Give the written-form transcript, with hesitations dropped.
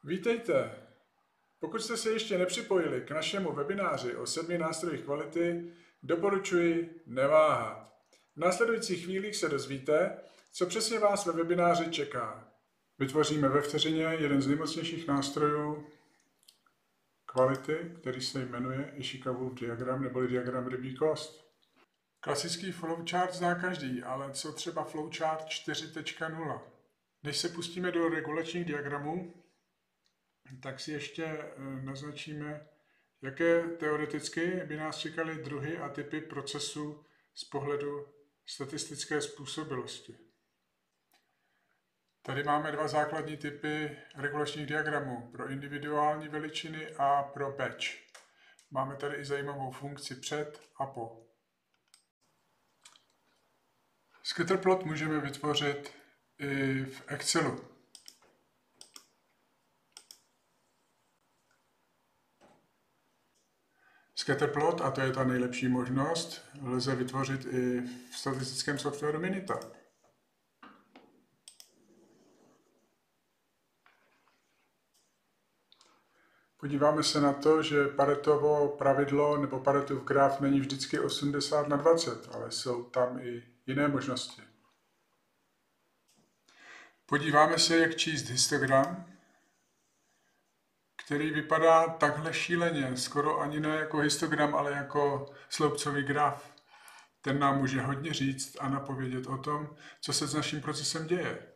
Vítejte! Pokud jste se ještě nepřipojili k našemu webináři o 7 nástrojích kvality, doporučuji neváhat. V následujících chvílích se dozvíte, co přesně vás ve webináři čeká. Vytvoříme ve vteřině jeden z nejmocnějších nástrojů kvality, který se jmenuje Ishikawa diagram neboli diagram rybí kost. Klasický flowchart zná každý, ale co třeba flowchart 4.0? Než se pustíme do regulačních diagramů, tak si ještě naznačíme, jaké teoreticky by nás čekaly druhy a typy procesů z pohledu statistické způsobilosti. Tady máme dva základní typy regulačních diagramů, pro individuální veličiny a pro batch. Máme tady i zajímavou funkci před a po. Scatterplot můžeme vytvořit i v Excelu. Scatterplot, a to je ta nejlepší možnost, lze vytvořit i v statistickém softwaru Minitab. Podíváme se na to, že Paretovo pravidlo nebo Paretův graf není vždycky 80/20, ale jsou tam i jiné možnosti. Podíváme se, jak číst histogram, který vypadá takhle šíleně, skoro ani ne jako histogram, ale jako sloupcový graf. Ten nám může hodně říct a napovědět o tom, co se s naším procesem děje.